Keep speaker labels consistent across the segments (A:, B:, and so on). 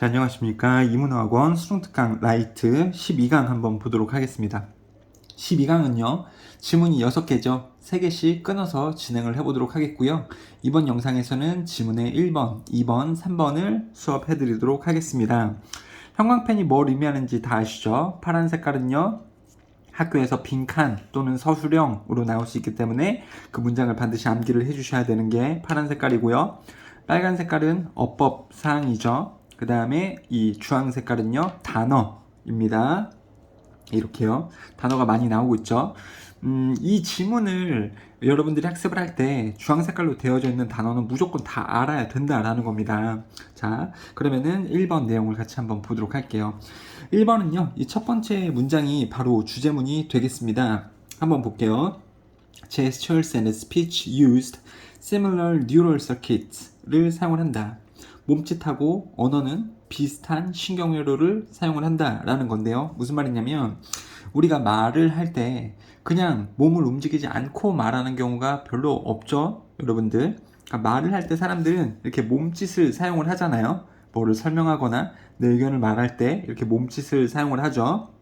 A: 자, 안녕하십니까. 이문어학원 수능특강 라이트 12강 한번 보도록 하겠습니다. 12강은요, 지문이 6개죠. 3개씩 끊어서 진행을 해보도록 하겠고요. 이번 영상에서는 지문의 1번, 2번, 3번을 수업해드리도록 하겠습니다. 형광펜이 뭘 의미하는지 다 아시죠? 파란 색깔은요, 학교에서 빈칸 또는 서술형으로 나올 수 있기 때문에 그 문장을 반드시 암기를 해주셔야 되는 게 파란 색깔이고요. 빨간 색깔은 어법 사항이죠. 그 다음에 이 주황 색깔은요, 단어입니다. 이렇게요. 단어가 많이 나오고 있죠. 이 지문을 여러분들이 학습을 할 때 주황 색깔로 되어져 있는 단어는 무조건 다 알아야 된다라는 겁니다. 자, 그러면은 1번 내용을 같이 한번 보도록 할게요. 1번은요, 이 첫 번째 문장이 바로 주제문이 되겠습니다. 한번 볼게요. Gestures and speech used similar neural circuits를 사용을 한다. 몸짓하고 언어는 비슷한 신경회로를 사용을 한다라는 건데요. 무슨 말이냐면 우리가 말을 할 때 그냥 몸을 움직이지 않고 말하는 경우가 별로 없죠, 여러분들. 그러니까 말을 할 때 사람들은 이렇게 몸짓을 사용을 하잖아요. 뭐를 설명하거나 내 의견을 말할 때 이렇게 몸짓을 사용을 하죠.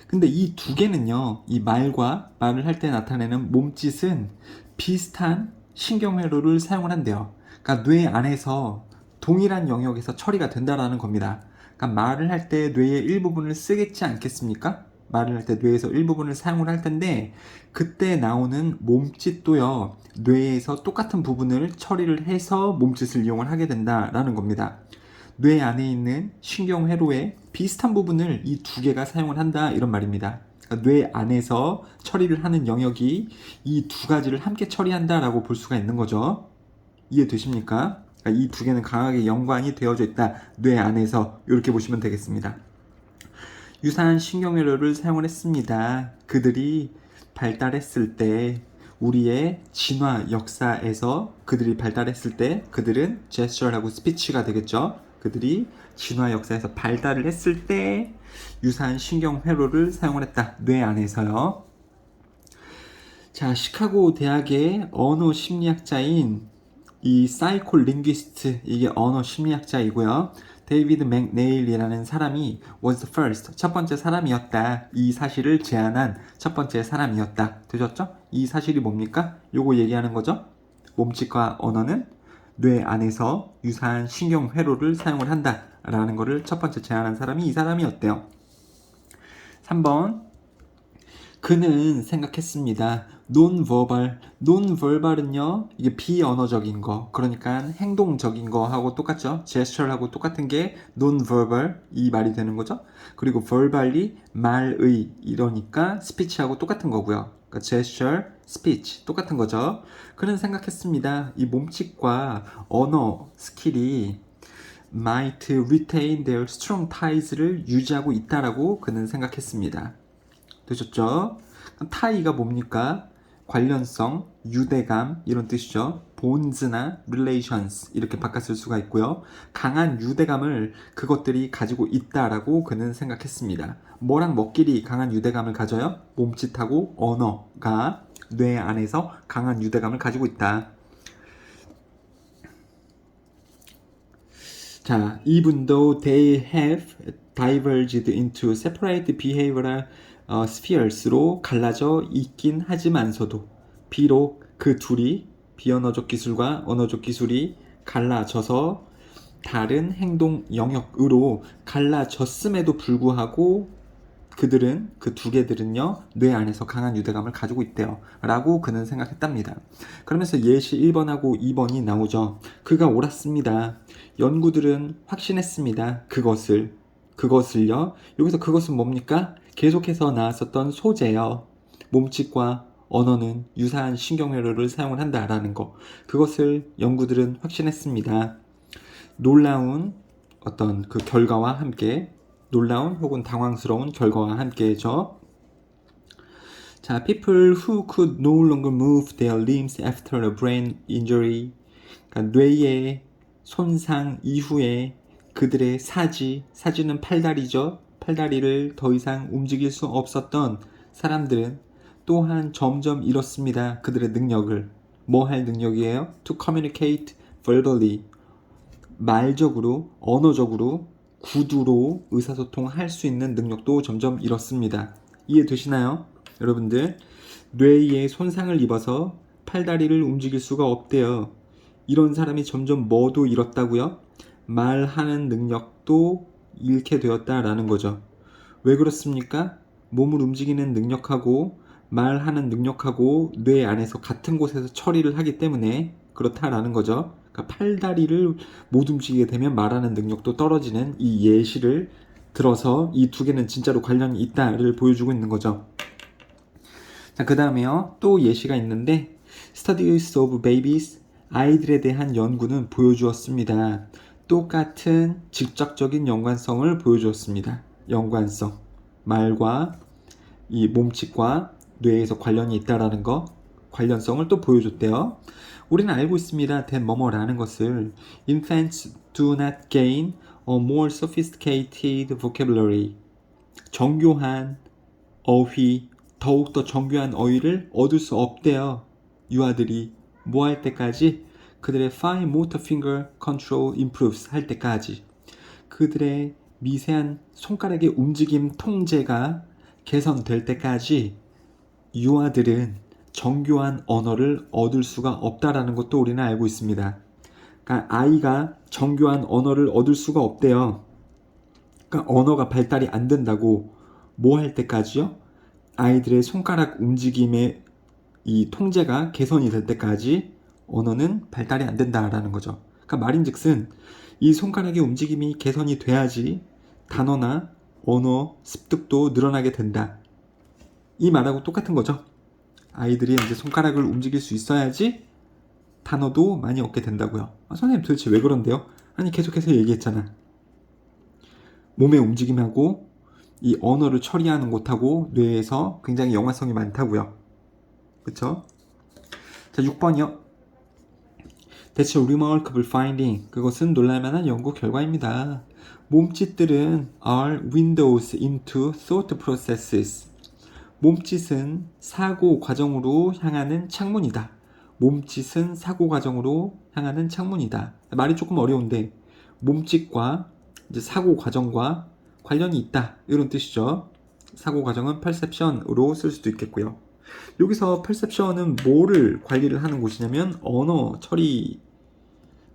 A: 근데 이 두 개는요, 이 말과 말을 할 때 나타내는 몸짓은 비슷한 신경회로를 사용을 한대요. 그러니까 뇌 안에서 동일한 영역에서 처리가 된다라는 겁니다. 그러니까 말을 할 때 뇌의 일부분을 쓰겠지 않겠습니까? 말을 할 때 뇌에서 일부분을 사용을 할 텐데 그때 나오는 몸짓도요, 뇌에서 똑같은 부분을 처리를 해서 몸짓을 이용을 하게 된다라는 겁니다. 뇌 안에 있는 신경회로의 비슷한 부분을 이 두 개가 사용을 한다, 이런 말입니다. 그러니까 뇌 안에서 처리를 하는 영역이 이 두 가지를 함께 처리한다라고 볼 수가 있는 거죠. 이해되십니까? 그러니까 이 두 개는 강하게 연관이 되어져 있다, 뇌 안에서. 이렇게 보시면 되겠습니다. 유사한 신경회로를 사용을 했습니다. 그들이 발달했을 때, 우리의 진화 역사에서 그들이 발달했을 때, 그들은 제스처하고 스피치가 되겠죠. 그들이 진화 역사에서 발달을 했을 때 유사한 신경회로를 사용을 했다, 뇌 안에서요. 자, 시카고 대학의 언어 심리학자인 이 사이코링귀스트, 이게 언어 심리학자이고요. 데이비드 맥네일이라는 사람이 was the first, 첫 번째 사람이었다. 이 사실을 제안한 첫 번째 사람이었다. 되셨죠? 이 사실이 뭡니까? 요거 얘기하는 거죠. 몸짓과 언어는 뇌 안에서 유사한 신경회로를 사용을 한다 라는 거를 첫 번째 제안한 사람이 이 사람이었대요. 3번, 그는 생각했습니다. 논버발은요, 이게 비언어적인 거, 그러니까 행동적인 거하고 똑같죠. 제스처하고 똑같은 게 논버발, 이 말이 되는 거죠. 그리고 verbally 말의, 이러니까 스피치하고 똑같은 거고요. 그러니까 gesture, speech 똑같은 거죠. 그는 생각했습니다. 이 몸짓과 언어 스킬이 might retain their strong ties를 유지하고 있다라고 그는 생각했습니다. 되셨죠? 타이가 뭡니까? 관련성, 유대감, 이런 뜻이죠. bonds나 relations 이렇게 바꿨을 수가 있고요. 강한 유대감을 그것들이 가지고 있다라고 그는 생각했습니다. 뭐랑 뭐끼리 강한 유대감을 가져요? 몸짓하고 언어가 뇌 안에서 강한 유대감을 가지고 있다. 자, even though they have diverged into separate behavioral spheres로 갈라져 있긴 하지만서도, 비록 그 둘이, 비언어적 기술과 언어적 기술이 갈라져서 다른 행동 영역으로 갈라졌음에도 불구하고 그들은, 그 두 개들은요, 뇌 안에서 강한 유대감을 가지고 있대요 라고 그는 생각했답니다. 그러면서 예시 1번하고 2번이 나오죠. 그가 옳았습니다. 연구들은 확신했습니다. 그것을요. 여기서 그것은 뭡니까? 계속해서 나왔었던 소재요. 몸짓과 언어는 유사한 신경회로를 사용을 한다라는 거. 그것을 연구들은 확신했습니다. 놀라운 어떤 그 결과와 함께, 놀라운 혹은 당황스러운 결과와 함께죠. 자, people who could no longer move their limbs after a brain injury, 그러니까 뇌의 손상 이후에 그들의 사지는 팔다리죠. 팔다리를 더 이상 움직일 수 없었던 사람들은 또한 점점 잃었습니다. 그들의 능력을. 뭐 할 능력이에요? To communicate verbally, 말적으로, 언어적으로, 구두로 의사소통할 수 있는 능력도 점점 잃었습니다. 이해되시나요? 여러분들, 뇌에 손상을 입어서 팔다리를 움직일 수가 없대요. 이런 사람이 점점 뭐도 잃었다고요? 말하는 능력도 잃게 되었다라는 거죠. 왜 그렇습니까? 몸을 움직이는 능력하고 말하는 능력하고 뇌 안에서 같은 곳에서 처리를 하기 때문에 그렇다라는 거죠. 그러니까 팔다리를 못 움직이게 되면 말하는 능력도 떨어지는 이 예시를 들어서 이 두 개는 진짜로 관련이 있다를 보여주고 있는 거죠. 자, 그 다음에요. 또 예시가 있는데 Studies of Babies, 아이들에 대한 연구는 보여주었습니다. 똑같은 직접적인 연관성을 보여주었습니다. 연관성, 말과 이 몸짓과 뇌에서 관련이 있다라는 거, 관련성을 또 보여줬대요. 우리는 알고 있습니다. 된 뭐뭐라는 것을 Infants do not gain a more sophisticated vocabulary. 정교한 어휘, 더욱더 정교한 어휘를 얻을 수 없대요. 유아들이 뭐 할 때까지? 그들의 fine motor finger control improves 할 때까지. 그들의 미세한 손가락의 움직임 통제가 개선될 때까지 유아들은 정교한 언어를 얻을 수가 없다라는 것도 우리는 알고 있습니다. 그러니까 아이가 정교한 언어를 얻을 수가 없대요. 그러니까 언어가 발달이 안 된다고 뭐 할 때까지요? 아이들의 손가락 움직임의 이 통제가 개선이 될 때까지 언어는 발달이 안 된다라는 거죠. 그러니까 말인즉슨 이 손가락의 움직임이 개선이 돼야지 단어나 언어 습득도 늘어나게 된다. 이 말하고 똑같은 거죠. 아이들이 이제 손가락을 움직일 수 있어야지 단어도 많이 얻게 된다고요. 선생님 도대체 왜 그런데요? 아니 계속해서 얘기했잖아. 몸의 움직임하고 이 언어를 처리하는 것하고 뇌에서 굉장히 연관성이 많다고요. 그쵸? 자, 6번이요. That's a remarkable finding. 그것은 놀랄만한 연구 결과입니다. 몸짓들은 are windows into thought processes. 몸짓은 사고 과정으로 향하는 창문이다. 몸짓은 사고 과정으로 향하는 창문이다. 말이 조금 어려운데 몸짓과 이제 사고 과정과 관련이 있다. 이런 뜻이죠. 사고 과정은 perception으로 쓸 수도 있겠고요. 여기서 perception은 뭐를 관리를 하는 곳이냐면 언어 처리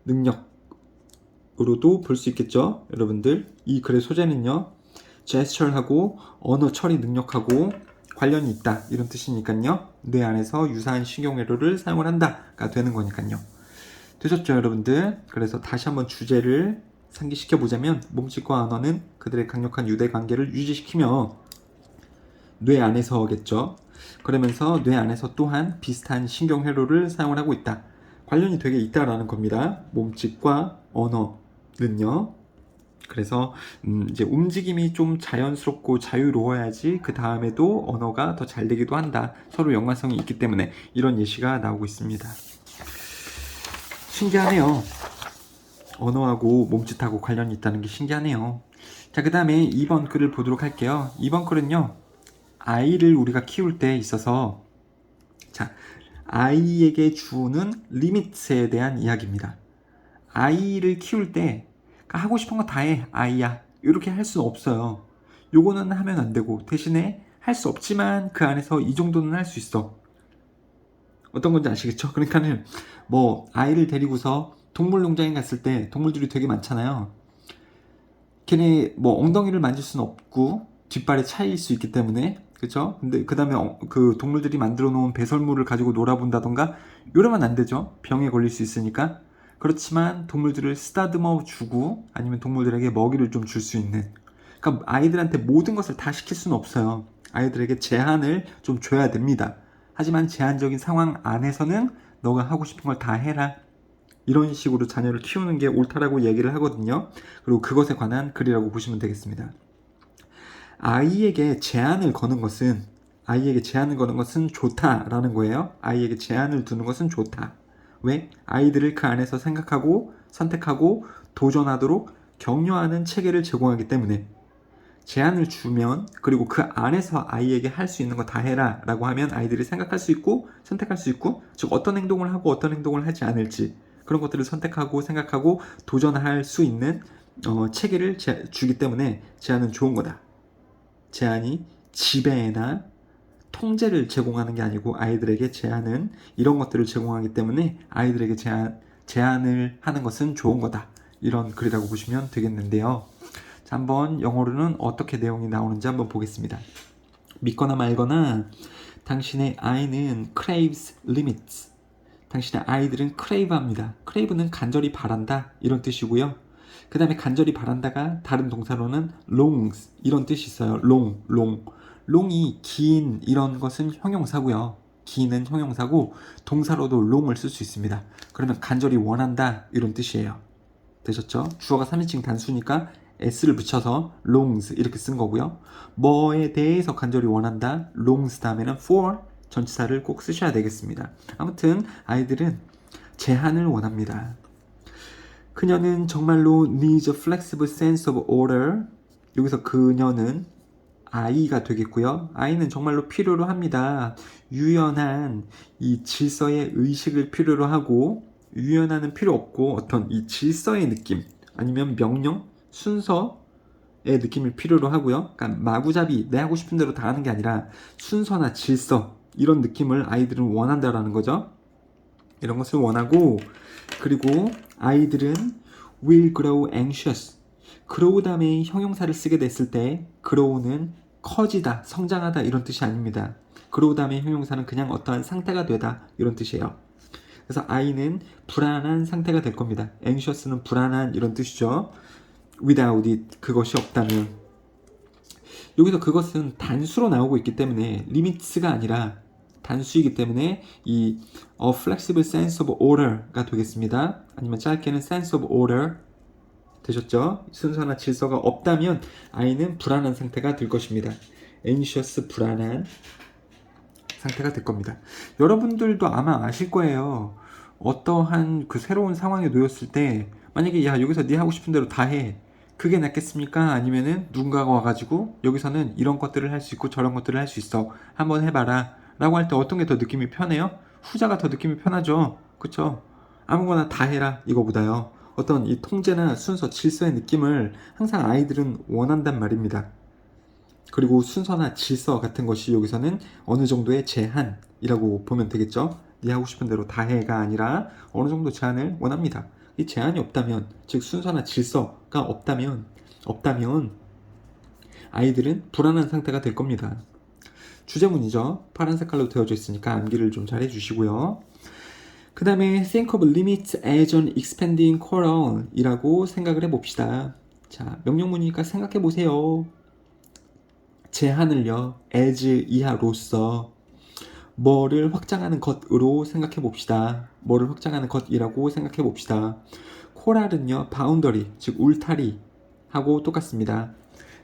A: 능력으로도 볼 수 있겠죠. 여러분들 이 글의 소재는요. gesture하고 언어 처리 능력하고 관련이 있다. 이런 뜻이니까요. 뇌 안에서 유사한 신경회로를 사용을 한다가 되는 거니까요. 되셨죠 여러분들? 그래서 다시 한번 주제를 상기시켜 보자면 몸짓과 언어는 그들의 강력한 유대 관계를 유지시키며 뇌 안에서겠죠. 그러면서 뇌 안에서 또한 비슷한 신경회로를 사용을 하고 있다. 관련이 되게 있다라는 겁니다. 몸짓과 언어는요. 그래서 이제 움직임이 좀 자연스럽고 자유로워야지 그 다음에도 언어가 더 잘 되기도 한다. 서로 연관성이 있기 때문에 이런 예시가 나오고 있습니다. 신기하네요. 언어하고 몸짓하고 관련이 있다는 게 신기하네요. 자, 그 다음에 2번 글을 보도록 할게요. 2번 글은요. 아이를 우리가 키울 때 있어서 자, 아이에게 주는 리미트에 대한 이야기입니다. 아이를 키울 때 하고 싶은 거 다 해, 아이야. 이렇게 할 수는 없어요. 요거는 하면 안 되고 대신에 할 수 없지만 그 안에서 이 정도는 할 수 있어. 어떤 건지 아시겠죠? 그러니까는 뭐 아이를 데리고서 동물농장에 갔을 때 동물들이 되게 많잖아요. 걔네 뭐 엉덩이를 만질 수는 없고 뒷발에 차일 수 있기 때문에 그쵸? 근데 그 다음에 그 동물들이 만들어 놓은 배설물을 가지고 놀아본다던가 이러면 안 되죠. 병에 걸릴 수 있으니까. 그렇지만 동물들을 쓰다듬어 주고 아니면 동물들에게 먹이를 좀 줄 수 있는, 그러니까 아이들한테 모든 것을 다 시킬 수는 없어요. 아이들에게 제한을 좀 줘야 됩니다. 하지만 제한적인 상황 안에서는 너가 하고 싶은 걸 다 해라. 이런 식으로 자녀를 키우는 게 옳다라고 얘기를 하거든요. 그리고 그것에 관한 글이라고 보시면 되겠습니다. 아이에게 제한을 거는 것은 좋다라는 거예요. 아이에게 제한을 두는 것은 좋다. 왜? 아이들을 그 안에서 생각하고 선택하고 도전하도록 격려하는 체계를 제공하기 때문에 제한을 주면, 그리고 그 안에서 아이에게 할 수 있는 거 다 해라 라고 하면 아이들이 생각할 수 있고 선택할 수 있고, 즉 어떤 행동을 하고 어떤 행동을 하지 않을지 그런 것들을 선택하고 생각하고 도전할 수 있는 체계를 주기 때문에 제한은 좋은 거다. 제한이 지배나 통제를 제공하는 게 아니고 아이들에게 제한은 이런 것들을 제공하기 때문에 아이들에게 제한을 하는 것은 좋은 거다. 이런 글이라고 보시면 되겠는데요. 자, 한번 영어로는 어떻게 내용이 나오는지 한번 보겠습니다. 믿거나 말거나 당신의 아이는 craves limits. 당신의 아이들은 crave합니다. crave는 간절히 바란다 이런 뜻이고요. 그 다음에 간절히 바란다가 다른 동사로는 longs 이런 뜻이 있어요. long이 긴 이런 것은 형용사고요. 긴은 형용사고 동사로도 long을 쓸 수 있습니다. 그러면 간절히 원한다 이런 뜻이에요. 되셨죠? 주어가 3인칭 단수니까 s를 붙여서 longs 이렇게 쓴 거고요. 뭐에 대해서 간절히 원한다. longs 다음에는 for 전치사를 꼭 쓰셔야 되겠습니다. 아무튼 아이들은 제한을 원합니다. 그녀는 정말로 needs a flexible sense of order. 여기서 그녀는 아이가 되겠고요. 아이는 정말로 필요로 합니다. 유연한 이 질서의 의식을 필요로 하고 유연하는 필요 없고 어떤 이 질서의 느낌 아니면 명령, 순서의 느낌을 필요로 하고요. 그러니까 마구잡이 내 하고 싶은 대로 다 하는 게 아니라 순서나 질서 이런 느낌을 아이들은 원한다라는 거죠. 이런 것을 원하고 그리고 아이들은 will grow anxious. grow 다음에 형용사를 쓰게 됐을 때 grow는 커지다, 성장하다 이런 뜻이 아닙니다. grow 다음에 형용사는 그냥 어떠한 상태가 되다 이런 뜻이에요. 그래서 아이는 불안한 상태가 될 겁니다. anxious는 불안한 이런 뜻이죠. without it, 그것이 없다면. 여기서 그것은 단수로 나오고 있기 때문에 limits가 아니라 단수이기 때문에 이 a flexible sense of order가 되겠습니다. 아니면 짧게는 sense of order 되셨죠? 순서나 질서가 없다면 아이는 불안한 상태가 될 것입니다. anxious 불안한 상태가 될 겁니다. 여러분들도 아마 아실 거예요. 어떠한 그 새로운 상황에 놓였을 때 만약에 야 여기서 네 하고 싶은 대로 다 해. 그게 낫겠습니까? 아니면은 누군가가 와가지고 여기서는 이런 것들을 할 수 있고 저런 것들을 할 수 있어. 한번 해봐라. 라고 할 때 어떤 게 더 느낌이 편해요? 후자가 더 느낌이 편하죠. 그쵸? 아무거나 다 해라 이거보다요. 어떤 이 통제나 순서, 질서의 느낌을 항상 아이들은 원한단 말입니다. 그리고 순서나 질서 같은 것이 여기서는 어느 정도의 제한이라고 보면 되겠죠. 네 하고 싶은 대로 다 해가 아니라 어느 정도 제한을 원합니다. 이 제한이 없다면, 즉 순서나 질서가 없다면 아이들은 불안한 상태가 될 겁니다. 주제문이죠. 파란 색깔로 되어져 있으니까 암기를 좀 잘 해주시고요. 그 다음에 think of limits as an expanding quarrel 이라고 생각을 해봅시다. 자, 명령문이니까 생각해보세요. 제한을요, as 이하로서 뭐를 확장하는 것으로 생각해봅시다. 뭐를 확장하는 것이라고 생각해봅시다. 코랄은요, 바운더리, 즉 울타리 하고 똑같습니다.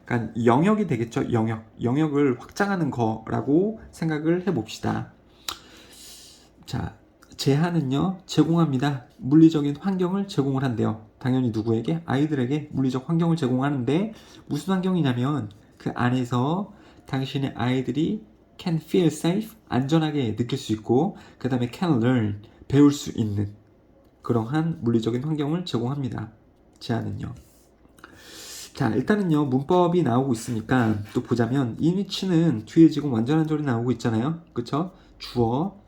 A: 그러니까 영역이 되겠죠. 영역을 확장하는 거라고 생각을 해봅시다. 자, 제한은요 제공합니다. 물리적인 환경을 제공을 한대요. 당연히 누구에게? 아이들에게 물리적 환경을 제공하는데 무슨 환경이냐면 그 안에서 당신의 아이들이 can feel safe, 안전하게 느낄 수 있고 그 다음에 can learn, 배울 수 있는 그러한 물리적인 환경을 제공합니다. 제한은요. 자, 일단은요 문법이 나오고 있으니까 또 보자면 in which는 뒤에 지금 완전한 절이 나오고 있잖아요. 그쵸? 주어,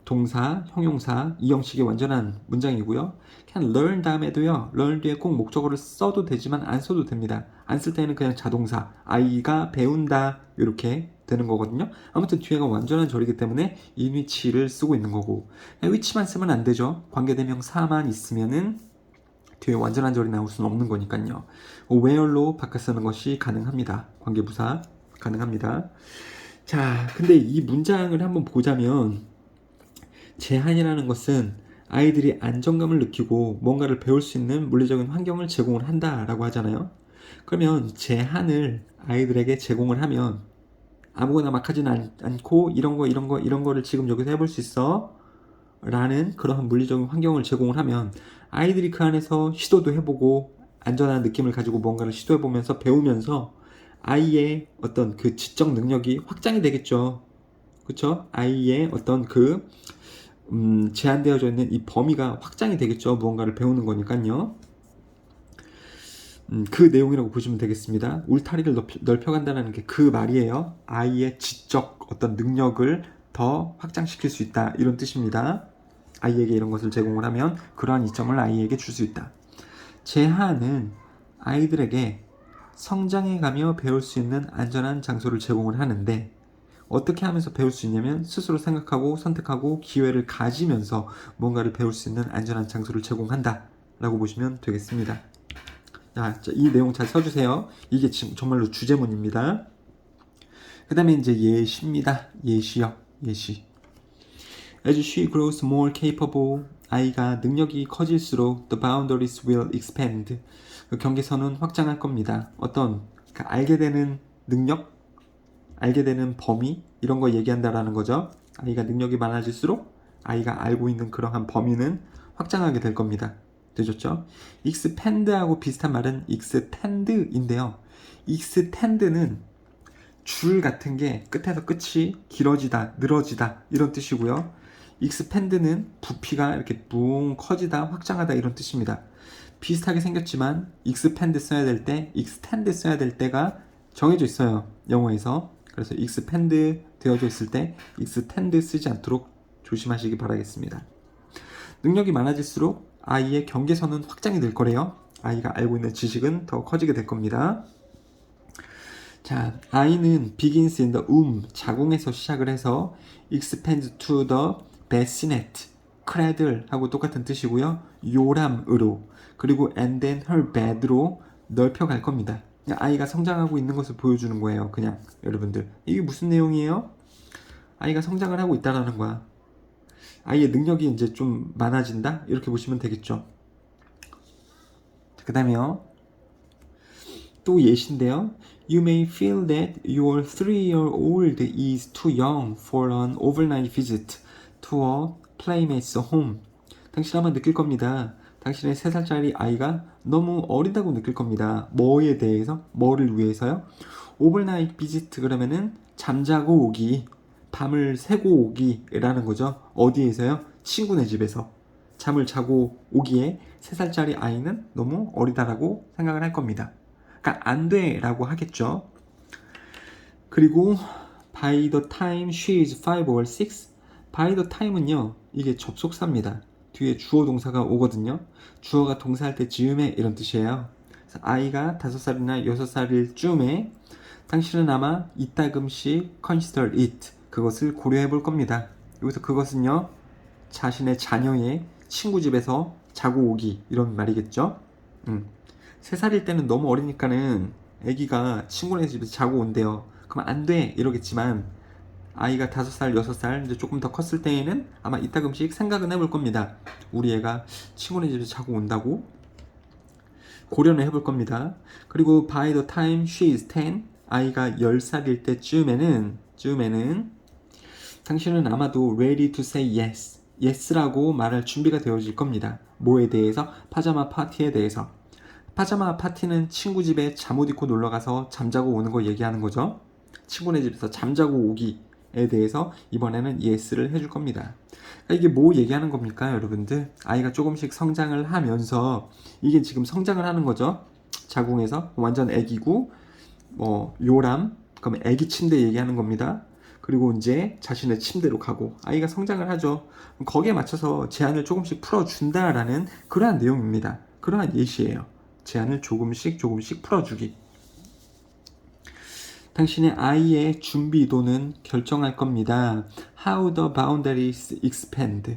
A: 동사, 형용사 이 형식의 완전한 문장이고요. can learn 다음에도요 learn 뒤에 꼭 목적어를 써도 되지만 안 써도 됩니다. 안 쓸 때는 그냥 자동사 아이가 배운다 이렇게 되는 거거든요. 아무튼 뒤에가 완전한 절이기 때문에 in which를 쓰고 있는 거고 which만 쓰면 안 되죠. 관계대명사만 있으면은 뒤에 완전한 절이 나올 수는 없는 거니까요. where로 바꿔 쓰는 것이 가능합니다. 관계부사 가능합니다. 자, 근데 이 문장을 한번 보자면 제한이라는 것은 아이들이 안정감을 느끼고 뭔가를 배울 수 있는 물리적인 환경을 제공을 한다라고 하잖아요. 그러면 제한을 아이들에게 제공을 하면 아무거나 막 하진 않고 이런 거를 지금 여기서 해볼 수 있어 라는 그러한 물리적인 환경을 제공을 하면 아이들이 그 안에서 시도도 해보고 안전한 느낌을 가지고 뭔가를 시도해보면서 배우면서 아이의 어떤 그 지적 능력이 확장이 되겠죠. 그쵸? 아이의 어떤 그 제한되어져 있는 이 범위가 확장이 되겠죠. 무언가를 배우는 거니까요. 그 내용이라고 보시면 되겠습니다. 울타리를 넓혀간다는 게 그 말이에요. 아이의 지적 어떤 능력을 더 확장시킬 수 있다, 이런 뜻입니다. 아이에게 이런 것을 제공을 하면 그러한 이점을 아이에게 줄 수 있다. 제한은 아이들에게 성장해가며 배울 수 있는 안전한 장소를 제공을 하는데, 어떻게 하면서 배울 수 있냐면 스스로 생각하고 선택하고 기회를 가지면서 뭔가를 배울 수 있는 안전한 장소를 제공한다 라고 보시면 되겠습니다. 자, 이 내용 잘 써주세요. 이게 지금 정말로 주제문입니다. 그 다음에 이제 예시입니다. 예시요. 예시. As she grows more capable, 아이가 능력이 커질수록 the boundaries will expand. 그 경계선은 확장할 겁니다. 어떤 알게 되는 능력, 알게 되는 범위, 이런 거 얘기한다라는 거죠. 아이가 능력이 많아질수록 아이가 알고 있는 그러한 범위는 확장하게 될 겁니다. 되셨죠? expand하고 비슷한 말은 extend인데요. extend는 줄 같은 게 끝에서 끝이 길어지다, 늘어지다, 이런 뜻이고요. expand는 부피가 이렇게 붕 커지다, 확장하다, 이런 뜻입니다. 비슷하게 생겼지만 expand 써야 될 때, extend 써야 될 때가 정해져 있어요. 영어에서. 그래서 expand 되어져 있을 때 extend 쓰지 않도록 조심하시기 바라겠습니다. 능력이 많아질수록 아이의 경계선은 확장이 될 거래요. 아이가 알고 있는 지식은 더 커지게 될 겁니다. 자, 아이는 begins in the womb, 자궁에서 시작을 해서 expands to the bassinet, cradle하고 똑같은 뜻이고요. 요람으로, 그리고 and then her bed로 넓혀갈 겁니다. 아이가 성장하고 있는 것을 보여주는 거예요. 그냥 여러분들, 이게 무슨 내용이에요? 아이가 성장을 하고 있다라는 거야. 아이의 능력이 이제 좀 많아진다, 이렇게 보시면 되겠죠. 그 다음에요, 또 예시인데요. You may feel that your 3-year-old is too young for an overnight visit to a playmate's home. 당신 아마 느낄 겁니다. 당신의 3살짜리 아이가 너무 어리다고 느낄 겁니다. 뭐에 대해서? 뭐를 위해서요? 오버나잇 비지트, 그러면은 잠자고 오기, 밤을 새고 오기라는 거죠. 어디에서요? 친구네 집에서 잠을 자고 오기에 3살짜리 아이는 너무 어리다라고 생각을 할 겁니다. 그러니까 안 돼라고 하겠죠. 그리고 by the time she is 5 or 6, by the time은요, 이게 접속사입니다. 뒤에 주어 동사가 오거든요. 주어가 동사할 때 즈음에, 이런 뜻이에요. 그래서 아이가 5살이나 6살일 즈음에 당신은 아마 이따금씩 consider it, 그것을 고려해 볼 겁니다. 여기서 그것은요, 자신의 자녀의 친구 집에서 자고 오기, 이런 말이겠죠. 3살일 때는 너무 어리니까는 아기가 친구네 집에서 자고 온대요. 그럼 안 돼, 이러겠지만 아이가 5살, 6살, 이제 조금 더 컸을 때에는 아마 이따금씩 생각은 해볼 겁니다. 우리 애가 친구네 집에서 자고 온다고 고려는 해볼 겁니다. 그리고 by the time she is 10, 아이가 10살일 때쯤에는 당신은 아마도 ready to say yes, yes라고 말할 준비가 되어질 겁니다. 뭐에 대해서? 파자마 파티에 대해서. 파자마 파티는 친구 집에 잠옷 입고 놀러가서 잠자고 오는 거 얘기하는 거죠. 친구네 집에서 잠자고 오기에 대해서 이번에는 yes를 해줄 겁니다. 그러니까 이게 뭐 얘기하는 겁니까, 여러분들? 아이가 조금씩 성장을 하면서, 이게 지금 성장을 하는 거죠. 자궁에서 완전 애기고, 요람, 그러면 애기 침대 얘기하는 겁니다. 그리고 이제 자신의 침대로 가고 아이가 성장을 하죠. 거기에 맞춰서 제한을 조금씩 풀어준다라는 그러한 내용입니다. 그러한 예시예요. 제한을 조금씩 풀어주기. 당신의 아이의 준비도는 결정할 겁니다. How the boundaries expand.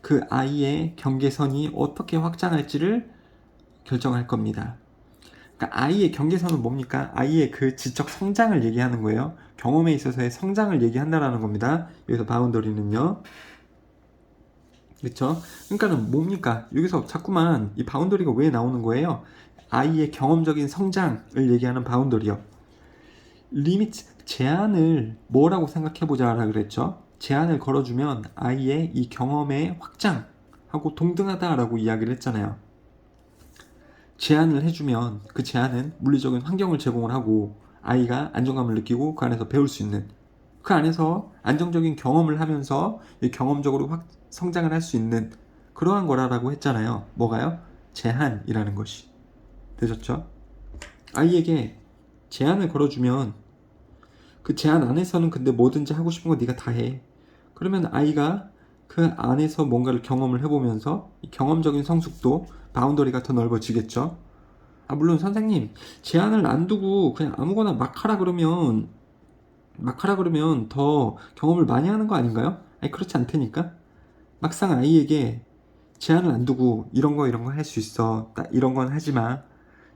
A: 그 아이의 경계선이 어떻게 확장할지를 결정할 겁니다. 그러니까 아이의 경계선은 뭡니까? 아이의 그 지적 성장을 얘기하는 거예요. 경험에 있어서의 성장을 얘기한다라는 겁니다. 여기서 바운더리는요. 그렇죠? 그러니까는 뭡니까? 여기서 자꾸만 이 바운더리가 왜 나오는 거예요? 아이의 경험적인 성장을 얘기하는 바운더리요. 리미트, 제한을 뭐라고 생각해보자라 그랬죠? 제한을 걸어주면 아이의 이 경험의 확장하고 동등하다라고 이야기를 했잖아요. 제한을 해주면 그 제한은 물리적인 환경을 제공을 하고 아이가 안정감을 느끼고 그 안에서 배울 수 있는 그 안에서 안정적인 경험을 하면서 경험적으로 확 성장을 할 수 있는 그러한 거라고 했잖아요. 뭐가요? 제한이라는 것이. 되셨죠? 아이에게 제한을 걸어주면 그 제한 안에서는 근데 뭐든지 하고 싶은 거 네가 다 해. 그러면 아이가 그 안에서 뭔가를 경험을 해보면서 경험적인 성숙도 바운더리가 더 넓어지겠죠. 물론 선생님 제한을 안 두고 그냥 아무거나 막 하라 그러면 더 경험을 많이 하는 거 아닌가요? 아니 그렇지 않다니까. 막상 아이에게 제한을 안 두고 이런 거 할 수 있어. 딱 이런 건 하지 마.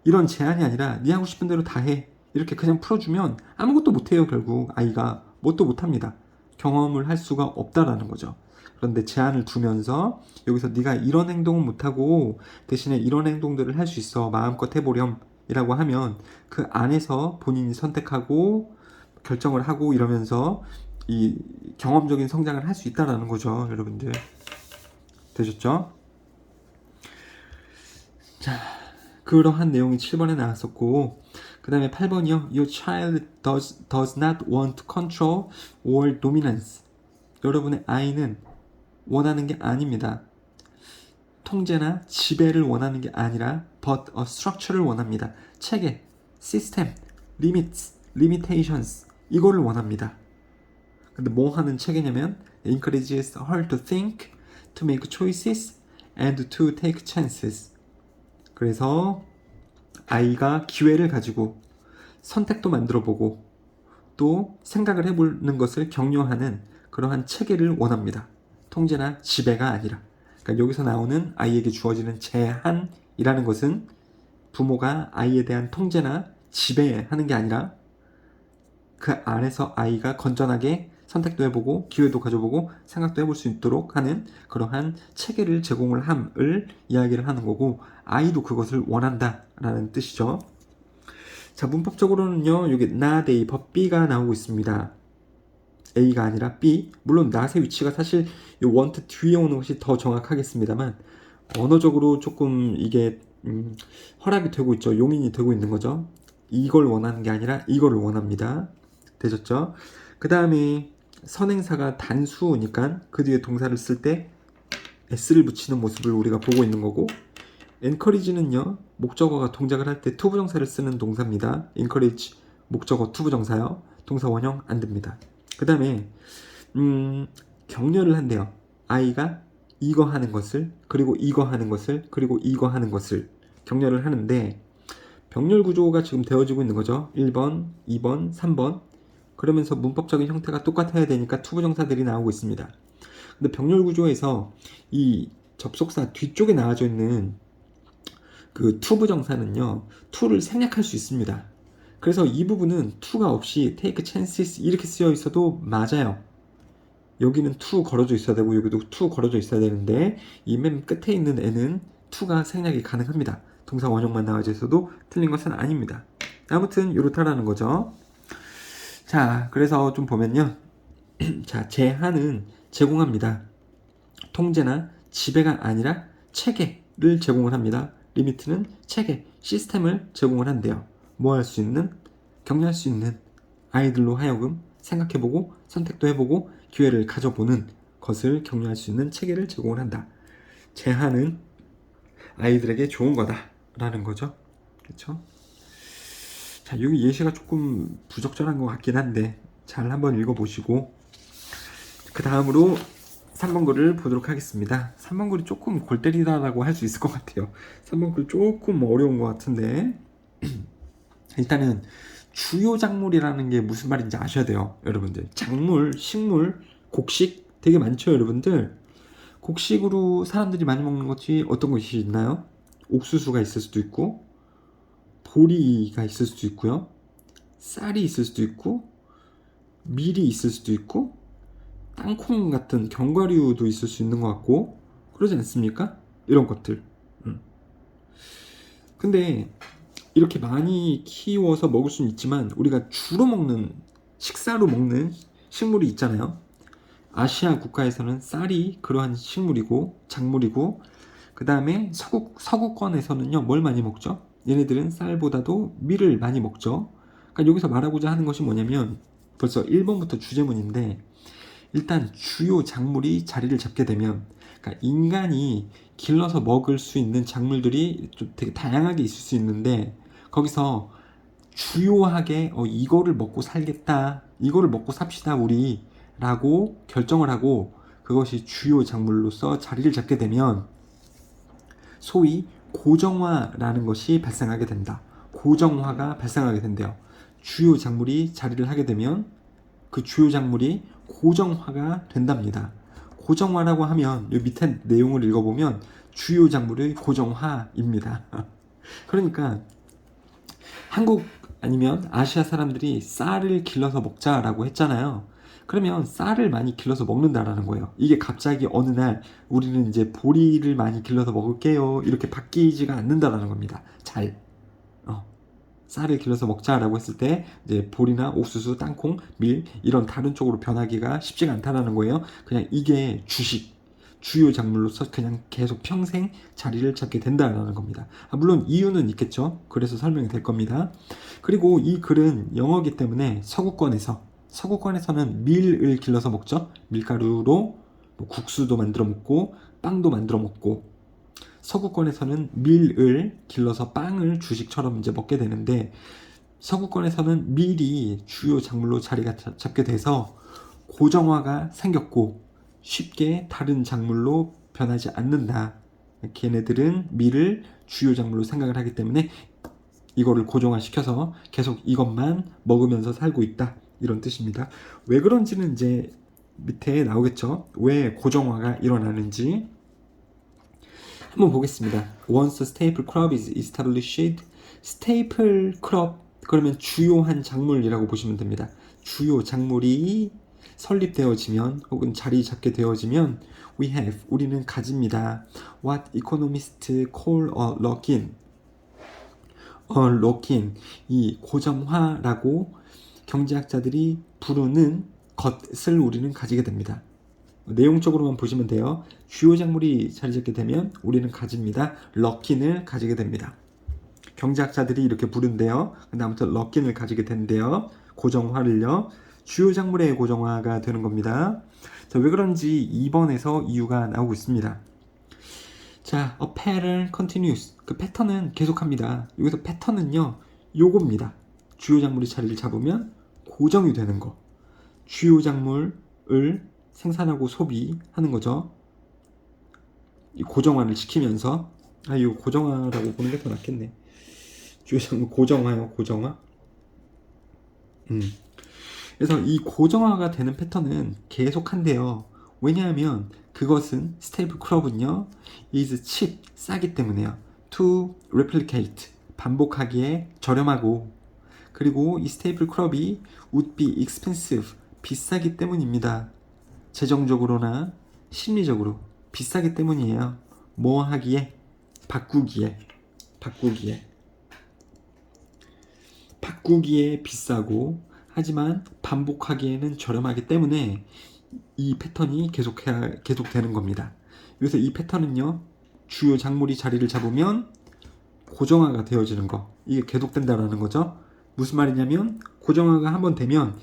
A: 이런 제한이 아니라 네 하고 싶은 대로 다 해. 이렇게 그냥 풀어주면 아무것도 못해요. 결국 아이가 뭣도 못합니다. 경험을 할 수가 없다라는 거죠. 그런데 제한을 두면서 여기서 네가 이런 행동은 못하고 대신에 이런 행동들을 할 수 있어. 마음껏 해보렴 이라고 하면 그 안에서 본인이 선택하고 결정을 하고 이러면서 이 경험적인 성장을 할 수 있다라는 거죠. 여러분들 되셨죠? 자, 그러한 내용이 7번에 나왔었고 그 다음에 8번이요. Your child does not want control or dominance. 여러분의 아이는 원하는 게 아닙니다. 통제나 지배를 원하는 게 아니라 but a structure를 원합니다. 체계, system, limits, limitations 이거를 원합니다. 근데 뭐 하는 체계냐면 encourages her to think, to make choices, and to take chances. 그래서 아이가 기회를 가지고 선택도 만들어보고 또 생각을 해보는 것을 격려하는 그러한 체계를 원합니다. 통제나 지배가 아니라. 그러니까 여기서 나오는 아이에게 주어지는 제한이라는 것은 부모가 아이에 대한 통제나 지배하는 게 아니라 그 안에서 아이가 건전하게 선택도 해보고 기회도 가져보고 생각도 해볼 수 있도록 하는 그러한 체계를 제공을 함을 이야기를 하는 거고 아이도 그것을 원한다 라는 뜻이죠. 자, 문법적으로는요 여기 not A, but B가 나오고 있습니다. A가 아니라 B. 물론 not의 위치가 사실 이 want 뒤에 오는 것이 더 정확하겠습니다만 언어적으로 조금 이게 허락이 되고 있죠. 용인이 되고 있는 거죠. 이걸 원하는 게 아니라 이거를 원합니다. 되셨죠? 그 다음에 선행사가 단수니까 그 뒤에 동사를 쓸 때 s를 붙이는 모습을 우리가 보고 있는 거고 encourage는요 목적어가 동작을 할 때 투부정사를 쓰는 동사입니다. encourage 목적어 투부정사요. 동사 원형 안 됩니다. 그 다음에 격려를 한대요. 아이가 이거 하는 것을 그리고 이거 하는 것을 그리고 이거 하는 것을 격려를 하는데 병렬 구조가 지금 되어지고 있는 거죠. 1번, 2번, 3번 그러면서 문법적인 형태가 똑같아야 되니까 투부정사들이 나오고 있습니다. 근데 병렬 구조에서 이 접속사 뒤쪽에 나와져 있는 그 투부정사는요 to를 생략할 수 있습니다. 그래서 이 부분은 to가 없이 take chances 이렇게 쓰여 있어도 맞아요. 여기는 to 걸어져 있어야 되고 여기도 to 걸어져 있어야 되는데 이 맨 끝에 있는 애는 to가 생략이 가능합니다. 동사 원형만 나와져 있어도 틀린 것은 아닙니다. 아무튼 이렇다라는 거죠. 자, 그래서 좀 보면요. 자, 제한은 제공합니다. 통제나 지배가 아니라 체계를 제공을 합니다. 리미트는 체계, 시스템을 제공을 한대요. 뭐 할 수 있는? 격려할 수 있는 아이들로 하여금 생각해보고 선택도 해보고 기회를 가져보는 것을 격려할 수 있는 체계를 제공을 한다. 제한은 아이들에게 좋은 거다라는 거죠. 그렇죠? 자, 여기 예시가 조금 부적절한 것 같긴 한데 잘 한번 읽어보시고 그 다음으로 3번 글을 보도록 하겠습니다. 3번 글이 조금 골 때리다라고 할 수 있을 것 같아요. 3번 글 조금 어려운 것 같은데 일단은 주요 작물이라는 게 무슨 말인지 아셔야 돼요. 여러분들 작물, 식물, 곡식 되게 많죠. 여러분들 곡식으로 사람들이 많이 먹는 것이 어떤 것이 있나요? 옥수수가 있을 수도 있고 보리가 있을 수도 있고요. 쌀이 있을 수도 있고 밀이 있을 수도 있고 땅콩 같은 견과류도 있을 수 있는 것 같고 그러지 않습니까? 이런 것들. 근데 이렇게 많이 키워서 먹을 수는 있지만 우리가 주로 먹는 식사로 먹는 식물이 있잖아요. 아시아 국가에서는 쌀이 그러한 식물이고 작물이고 그 다음에 서구권에서는요 뭘 많이 먹죠? 얘네들은 쌀보다도 밀을 많이 먹죠. 그러니까 여기서 말하고자 하는 것이 뭐냐면 벌써 1번부터 주제문인데 일단 주요 작물이 자리를 잡게 되면 그러니까 인간이 길러서 먹을 수 있는 작물들이 좀 되게 다양하게 있을 수 있는데 거기서 주요하게 이거를 먹고 살겠다, 이거를 먹고 삽시다 우리 라고 결정을 하고 그것이 주요 작물로서 자리를 잡게 되면 소위 고정화라는 것이 발생하게 된다. 고정화가 발생하게 된대요. 주요 작물이 자리를 하게 되면 그 주요 작물이 고정화가 된답니다. 고정화라고 하면 이 밑에 내용을 읽어보면 주요 작물의 고정화입니다. 그러니까 한국 아니면 아시아 사람들이 쌀을 길러서 먹자라고 했잖아요. 그러면 쌀을 많이 길러서 먹는다라는 거예요. 이게 갑자기 어느 날 우리는 이제 보리를 많이 길러서 먹을게요 이렇게 바뀌지가 않는다라는 겁니다. 쌀을 길러서 먹자라고 했을 때 이제 보리나 옥수수, 땅콩, 밀 이런 다른 쪽으로 변하기가 쉽지가 않다라는 거예요. 그냥 이게 주요 작물로서 그냥 계속 평생 자리를 잡게 된다라는 겁니다. 물론 이유는 있겠죠. 그래서 설명이 될 겁니다. 그리고 이 글은 영어이기 때문에 서구권에서는 밀을 길러서 먹죠. 밀가루로 국수도 만들어 먹고 빵도 만들어 먹고 서구권에서는 밀을 길러서 빵을 주식처럼 이제 먹게 되는데 서구권에서는 밀이 주요 작물로 자리가 잡게 돼서 고정화가 생겼고 쉽게 다른 작물로 변하지 않는다. 걔네들은 밀을 주요 작물로 생각을 하기 때문에 이거를 고정화시켜서 계속 이것만 먹으면서 살고 있다. 이런 뜻입니다. 왜 그런지는 이제 밑에 나오겠죠. 왜 고정화가 일어나는지 한번 보겠습니다. Once a staple crop is established, staple crop 그러면 주요한 작물이라고 보시면 됩니다. 주요 작물이 설립되어지면 혹은 자리 잡게 되어지면 우리는 가집니다. What economists call a lock-in. lock-in 이 고정화라고 경제학자들이 부르는 것을 우리는 가지게 됩니다. 내용적으로만 보시면 돼요. 주요 작물이 자리 잡게 되면 우리는 가집니다. 럭킨을 가지게 됩니다. 경제학자들이 이렇게 부른대요. 아무튼 럭킨을 가지게 된대요. 고정화를요. 주요 작물의 고정화가 되는 겁니다. 자, 왜 그런지 2번에서 이유가 나오고 있습니다. 자, a pattern continues. 그 패턴은 계속합니다. 여기서 패턴은요. 요겁니다. 주요 작물이 자리를 잡으면 고정이 되는 거. 주요 작물을 생산하고 소비하는 거죠. 이 고정화를 시키면서 이거 고정화라고 보는 게 더 낫겠네. 주요 작물 고정화요, 고정화. 그래서 이 고정화가 되는 패턴은 계속한대요. 왜냐하면 그것은 스테이플 크롭은요, is cheap, 싸기 때문에요. To replicate, 반복하기에 저렴하고, 그리고 이 스테이플 크롭이 would be expensive, 비싸기 때문입니다. 재정적으로나 심리적으로 비싸기 때문이에요. 뭐 하기에? 바꾸기에 비싸고 하지만 반복하기에는 저렴하기 때문에 이 패턴이 계속되는 겁니다. 그래서 이 패턴은요, 주요 작물이 자리를 잡으면 고정화가 되어지는 거, 이게 계속된다라는 거죠. 무슨 말이냐면 고정화가 한번 되면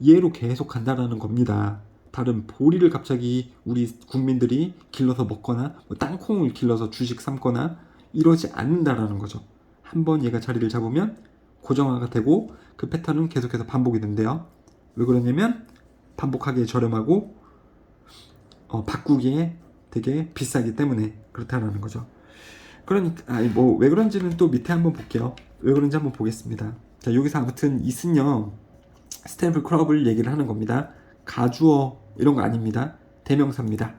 A: 얘로 계속 간다라는 겁니다. 다른 보리를 갑자기 우리 국민들이 길러서 먹거나 땅콩을 길러서 주식 삼거나 이러지 않는다라는 거죠. 한번 얘가 자리를 잡으면 고정화가 되고 그 패턴은 계속해서 반복이 된대요. 왜 그러냐면 반복하기에 저렴하고 바꾸기에 되게 비싸기 때문에 그렇다는 거죠. 그러니까 왜 그런지는 또 밑에 한번 볼게요. 왜 그런지 한번 보겠습니다. 자, 여기서 아무튼 이은요 스테이플 크롭을 얘기를 하는 겁니다. 가주어 이런 거 아닙니다. 대명사입니다.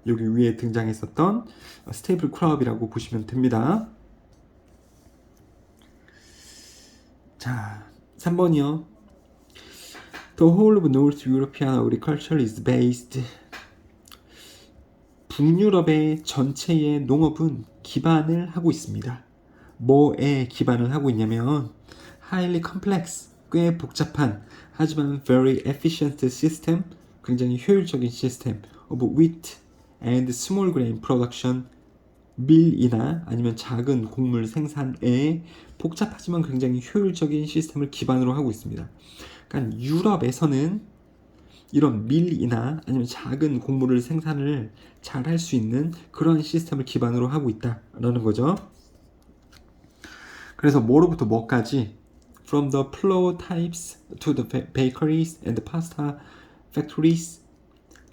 A: 여기 위에 등장했었던 스테이플 크롭이라고 보시면 됩니다. 자, 3번이요. The whole of North European agriculture is based. 북유럽의 전체의 농업은 기반을 하고 있습니다. 뭐에 기반을 하고 있냐면 highly complex, 꽤 복잡한 하지만 very efficient system, 굉장히 효율적인 시스템 of wheat and small grain production, 밀이나 아니면 작은 곡물 생산에 복잡하지만 굉장히 효율적인 시스템을 기반으로 하고 있습니다. 그러니까 유럽에서는 이런 밀이나 아니면 작은 곡물을 생산을 잘 할 수 있는 그런 시스템을 기반으로 하고 있다라는 거죠. 그래서 뭐로부터 뭐까지 from the flour types to the bakeries and the pasta factories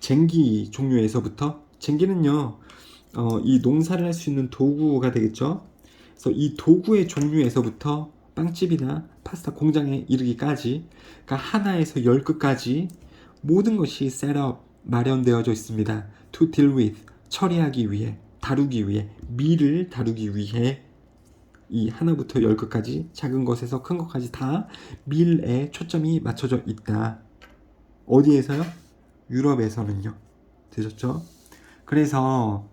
A: 쟁기 종류에서부터 쟁기는요 이 농사를 할 수 있는 도구가 되겠죠. 그래서 이 도구의 종류에서부터 빵집이나 파스타 공장에 이르기까지 그러니까 하나에서 10끝까지 모든 것이 셋업 마련되어져 있습니다. to deal with 처리하기 위해 다루기 위해 밀을 다루기 위해 이 하나부터 10끝까지 작은 것에서 큰 것까지 다 밀에 초점이 맞춰져 있다. 어디에서요? 유럽에서는요. 되셨죠? 그래서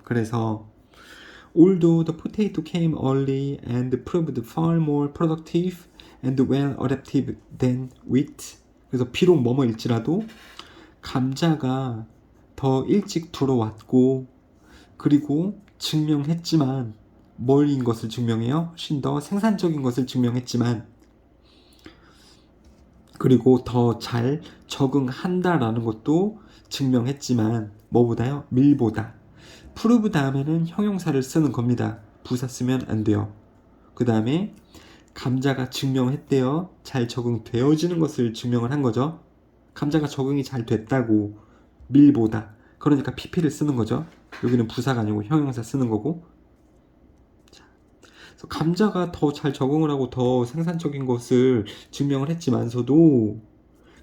A: although the potato came early and proved far more productive and well adapted than wheat. 그래서 비록 뭐뭐일지라도 감자가 더 일찍 들어왔고 그리고 증명했지만 뭘인 것을 증명해요? 훨씬 더 생산적인 것을 증명했지만 그리고 더 잘 적응한다라는 것도 증명했지만 뭐보다요? 밀보다. 프루브 다음에는 형용사를 쓰는 겁니다. 부사 쓰면 안 돼요. 그 다음에 감자가 증명했대요. 잘 적응되어지는 것을 증명을 한 거죠. 감자가 적응이 잘 됐다고 밀보다. 그러니까 pp를 쓰는 거죠. 여기는 부사가 아니고 형용사 쓰는 거고. 그래서 감자가 더 잘 적응을 하고 더 생산적인 것을 증명을 했지만서도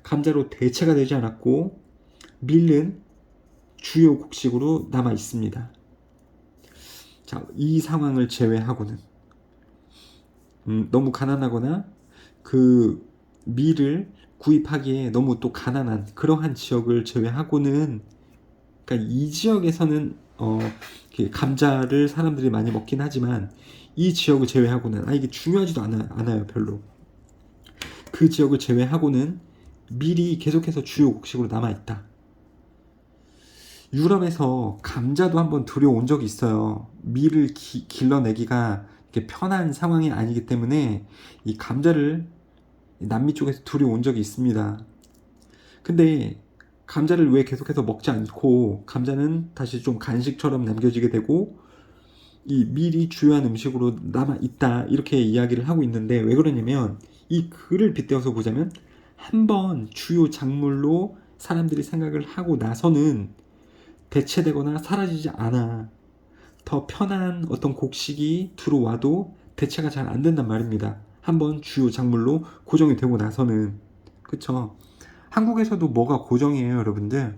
A: 감자로 대체가 되지 않았고 밀은 주요 곡식으로 남아 있습니다. 자, 이 상황을 제외하고는 너무 가난하거나 그 밀을 구입하기에 너무 또 가난한 그러한 지역을 제외하고는 그러니까 이 지역에서는 감자를 사람들이 많이 먹긴 하지만 이 지역을 제외하고는 이게 중요하지도 않아요 별로. 그 지역을 제외하고는 밀이 계속해서 주요 곡식으로 남아있다. 유럽에서 감자도 한번 들여온 적이 있어요. 밀을 길러내기가 이렇게 편한 상황이 아니기 때문에 이 감자를 남미 쪽에서 들여온 적이 있습니다. 근데 감자를 왜 계속해서 먹지 않고 감자는 다시 좀 간식처럼 남겨지게 되고 이 밀이 주요한 음식으로 남아있다 이렇게 이야기를 하고 있는데 왜 그러냐면 이 글을 빗대어서 보자면 한번 주요 작물로 사람들이 생각을 하고 나서는 대체되거나 사라지지 않아. 더 편한 어떤 곡식이 들어와도 대체가 잘 안 된단 말입니다. 한번 주요 작물로 고정이 되고 나서는. 그쵸? 한국에서도 뭐가 고정이에요, 여러분들?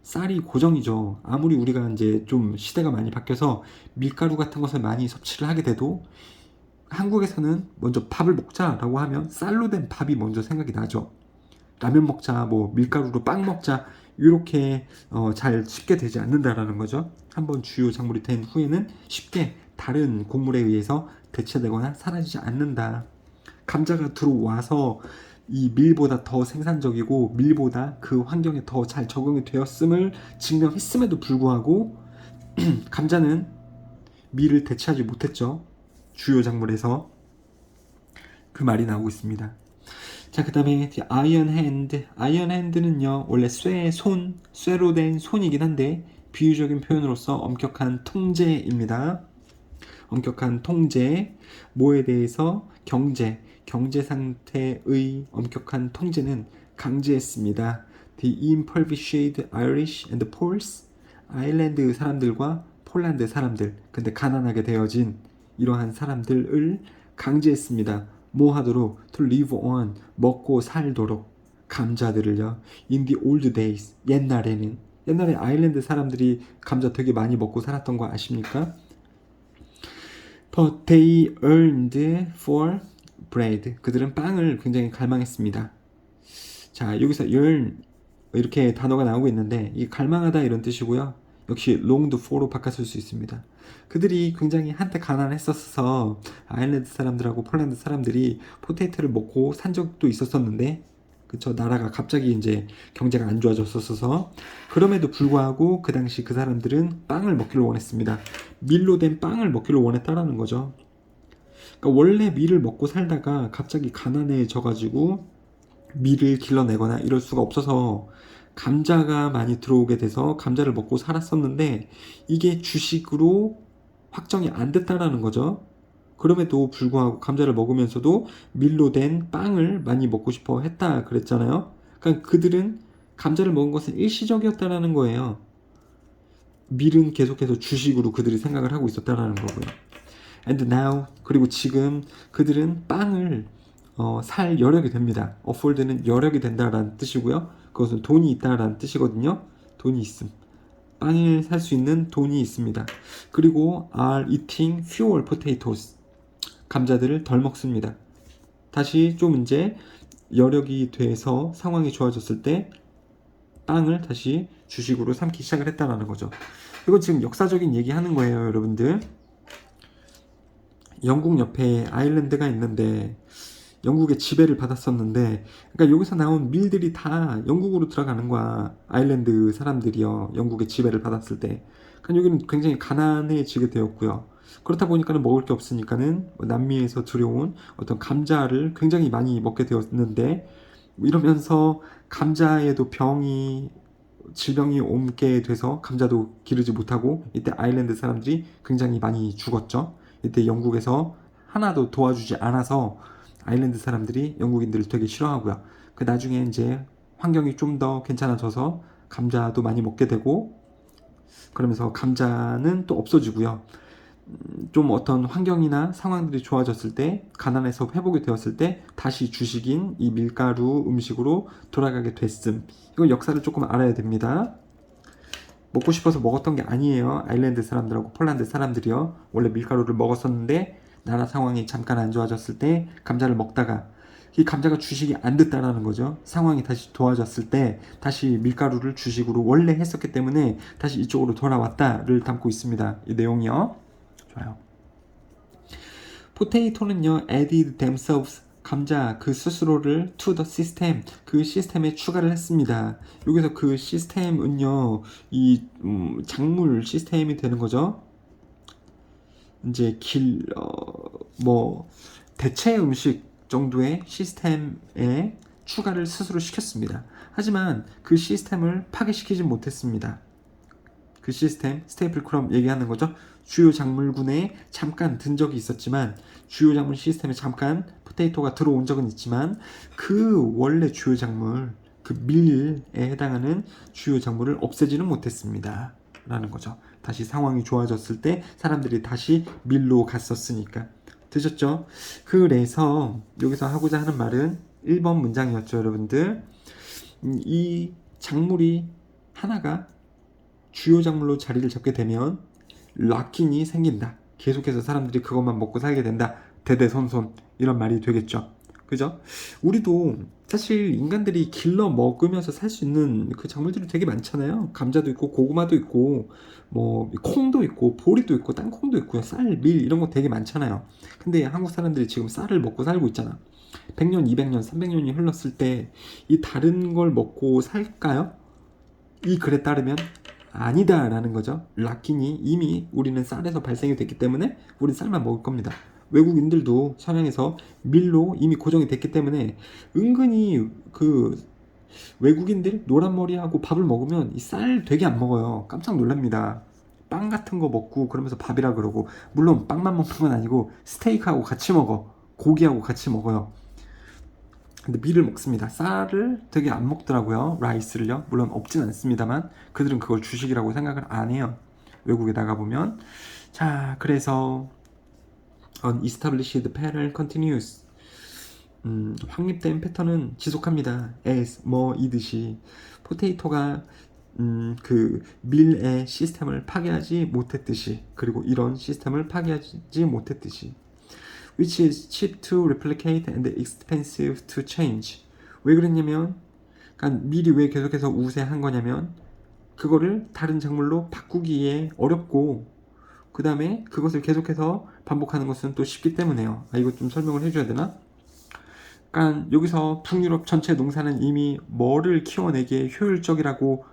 A: 쌀이 고정이죠. 아무리 우리가 이제 좀 시대가 많이 바뀌어서 밀가루 같은 것을 많이 섭취를 하게 돼도 한국에서는 먼저 밥을 먹자라고 하면 쌀로 된 밥이 먼저 생각이 나죠. 라면 먹자, 뭐 밀가루로 빵 먹자 이렇게 잘 쉽게 되지 않는다라는 거죠. 한번 주요 작물이 된 후에는 쉽게 다른 곡물에 의해서 대체되거나 사라지지 않는다. 감자가 들어와서 이 밀보다 더 생산적이고 밀보다 그 환경에 더 잘 적응이 되었음을 증명했음에도 불구하고 감자는 밀을 대체하지 못했죠. 주요 작물에서 그 말이 나오고 있습니다. 자, 그 다음에 아이언 핸드. 아이언 핸드는요 원래 쇠로 된 손이긴 한데 비유적인 표현으로서 엄격한 통제입니다. 엄격한 통제. 뭐에 대해서? 경제 상태의 엄격한 통제는 강제했습니다. The impoverished Irish and Poles. 아일랜드 사람들과 폴란드 사람들, 근데 가난하게 되어진 이러한 사람들을 강제했습니다. 뭐 하도록? To live on. 먹고 살도록. 감자들을요. In the old days. 옛날에 아일랜드 사람들이 감자 되게 많이 먹고 살았던 거 아십니까? But they earned for bread. 그들은 빵을 굉장히 갈망했습니다. 자, 여기서 yearn 이렇게 단어가 나오고 있는데 이 갈망하다 이런 뜻이고요. 역시 longed for로 바꿨을 수 있습니다. 그들이 굉장히 한때 가난했었어서 아일랜드 사람들하고 폴란드 사람들이 포테이토를 먹고 산 적도 있었었는데 그쵸, 나라가 갑자기 이제 경제가 안 좋아졌었어서 그럼에도 불구하고 그 당시 그 사람들은 빵을 먹기를 원했습니다. 밀로 된 빵을 먹기를 원했다라는 거죠. 그러니까 원래 밀을 먹고 살다가 갑자기 가난해져가지고 밀을 길러내거나 이럴 수가 없어서 감자가 많이 들어오게 돼서 감자를 먹고 살았었는데 이게 주식으로 확정이 안 됐다라는 거죠. 그럼에도 불구하고 감자를 먹으면서도 밀로 된 빵을 많이 먹고 싶어 했다 그랬잖아요. 그러니까 그들은 감자를 먹은 것은 일시적이었다라는 거예요. 밀은 계속해서 주식으로 그들이 생각을 하고 있었다라는 거고요. And now, 그리고 지금 그들은 빵을 살 여력이 됩니다. afford는 여력이 된다라는 뜻이고요. 그것은 돈이 있다라는 뜻이거든요. 돈이 있음. 빵을 살 수 있는 돈이 있습니다. 그리고 are eating fewer potatoes. 감자들을 덜 먹습니다. 다시 좀 이제 여력이 돼서 상황이 좋아졌을 때 빵을 다시 주식으로 삼기 시작을 했다라는 거죠. 이건 지금 역사적인 얘기 하는 거예요, 여러분들. 영국 옆에 아일랜드가 있는데 영국의 지배를 받았었는데, 그러니까 여기서 나온 밀들이 다 영국으로 들어가는 거야. 아일랜드 사람들이요, 영국의 지배를 받았을 때. 그러니까 여기는 굉장히 가난해지게 되었고요. 그렇다 보니까는 먹을 게 없으니까는 남미에서 들여온 어떤 감자를 굉장히 많이 먹게 되었는데, 이러면서 감자에도 질병이 옮게 돼서 감자도 기르지 못하고 이때 아일랜드 사람들이 굉장히 많이 죽었죠. 이때 영국에서 하나도 도와주지 않아서 아일랜드 사람들이 영국인들을 되게 싫어하고요. 그 나중에 이제 환경이 좀 더 괜찮아져서 감자도 많이 먹게 되고, 그러면서 감자는 또 없어지고요. 좀 어떤 환경이나 상황들이 좋아졌을 때, 가난에서 회복이 되었을 때 다시 주식인 이 밀가루 음식으로 돌아가게 됐음. 이건 역사를 조금 알아야 됩니다. 먹고 싶어서 먹었던 게 아니에요. 아일랜드 사람들하고 폴란드 사람들이요, 원래 밀가루를 먹었었는데 나라 상황이 잠깐 안 좋아졌을 때 감자를 먹다가 이 감자가 주식이 안 됐다라는 거죠. 상황이 다시 좋아졌을 때 다시 밀가루를 주식으로 원래 했었기 때문에 다시 이쪽으로 돌아왔다를 담고 있습니다. 이 내용이요. 좋아요. 포테이토는요, added themselves, 감자 그 스스로를 to the system, 그 시스템에 추가를 했습니다. 여기서 그 시스템은요, 이 작물 시스템이 되는 거죠. 이제 대체 음식 정도의 시스템에 추가를 스스로 시켰습니다. 하지만 그 시스템을 파괴시키지 못했습니다. 그 시스템, 스테이플 크럼 얘기하는 거죠. 주요 작물군에 잠깐 든 적이 있었지만, 주요 작물 시스템에 잠깐 포테이토가 들어온 적은 있지만, 그 원래 주요 작물, 그 밀에 해당하는 주요 작물을 없애지는 못했습니다. 라는 거죠. 다시 상황이 좋아졌을 때 사람들이 다시 밀로 갔었으니까. 되셨죠? 그래서 여기서 하고자 하는 말은 1번 문장이었죠, 여러분들. 이 작물이 하나가 주요 작물로 자리를 잡게 되면 락킨이 생긴다. 계속해서 사람들이 그것만 먹고 살게 된다. 대대손손, 이런 말이 되겠죠. 그죠? 우리도 사실 인간들이 길러 먹으면서 살 수 있는 그 작물들이 되게 많잖아요. 감자도 있고 고구마도 있고 뭐 콩도 있고 보리도 있고 땅콩도 있고요. 쌀, 밀 이런 거 되게 많잖아요. 근데 한국 사람들이 지금 쌀을 먹고 살고 있잖아. 100년, 200년, 300년이 흘렀을 때 이 다른 걸 먹고 살까요? 이 글에 따르면 아니다라는 거죠. 락킨이 이미 우리는 쌀에서 발생이 됐기 때문에 우린 쌀만 먹을 겁니다. 외국인들도 서양에서 밀로 이미 고정이 됐기 때문에 은근히 그 외국인들 노란 머리하고 밥을 먹으면 이 쌀 되게 안 먹어요. 깜짝 놀랍니다. 빵 같은 거 먹고 그러면서 밥이라 그러고, 물론 빵만 먹는 건 아니고 스테이크하고 같이 먹어. 고기하고 같이 먹어요. 근데 밀을 먹습니다. 쌀을 되게 안 먹더라고요. 라이스를요. 물론 없진 않습니다만 그들은 그걸 주식이라고 생각을 안 해요. 외국에 나가보면. 자, 그래서 unestablished pattern continues. 확립된 패턴은 지속합니다. as, 이듯이 포테이토가 그 밀의 시스템을 파괴하지 못했듯이, 그리고 이런 시스템을 파괴하지 못했듯이. which is cheap to replicate and expensive to change. 왜 그랬냐면, 그러니까 밀이 왜 계속해서 우세한 거냐면, 그거를 다른 작물로 바꾸기에 어렵고, 그 다음에 그것을 계속해서 반복하는 것은 또 쉽기 때문에요. 이거 좀 설명을 해줘야 되나? 그러니까 여기서 북유럽 전체 농사는 이미 뭐를 키워내기에 효율적이라고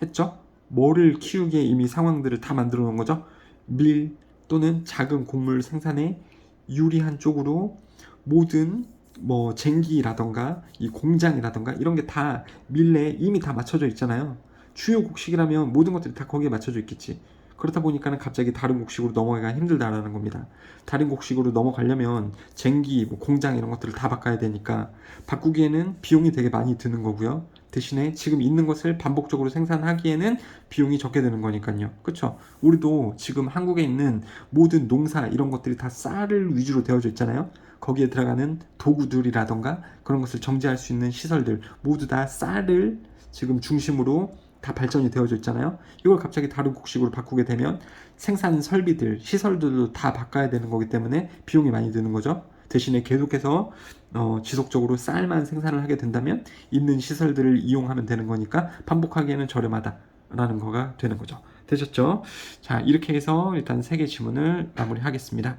A: 했죠? 뭐를 키우기에 이미 상황들을 다 만들어 놓은 거죠? 밀 또는 작은 곡물 생산에 유리한 쪽으로 모든 뭐 쟁기라던가 이 공장이라던가 이런 게 다 밀레에 이미 다 맞춰져 있잖아요. 주요 곡식이라면 모든 것들이 다 거기에 맞춰져 있겠지. 그렇다 보니까는 갑자기 다른 곡식으로 넘어가기가 힘들다라는 겁니다. 다른 곡식으로 넘어가려면 쟁기, 뭐 공장 이런 것들을 다 바꿔야 되니까 바꾸기에는 비용이 되게 많이 드는 거고요. 대신에 지금 있는 것을 반복적으로 생산하기에는 비용이 적게 드는 거니까요. 그렇죠? 우리도 지금 한국에 있는 모든 농사 이런 것들이 다 쌀을 위주로 되어져 있잖아요. 거기에 들어가는 도구들이라던가 그런 것을 정지할 수 있는 시설들 모두 다 쌀을 지금 중심으로 다 발전이 되어져 있잖아요. 이걸 갑자기 다른 곡식으로 바꾸게 되면 생산 설비들, 시설들도 다 바꿔야 되는 거기 때문에 비용이 많이 드는 거죠. 대신에 계속해서 지속적으로 쌀만 생산을 하게 된다면 있는 시설들을 이용하면 되는 거니까 반복하기에는 저렴하다라는 거가 되는 거죠. 되셨죠? 자, 이렇게 해서 일단 3개 지문을 마무리하겠습니다.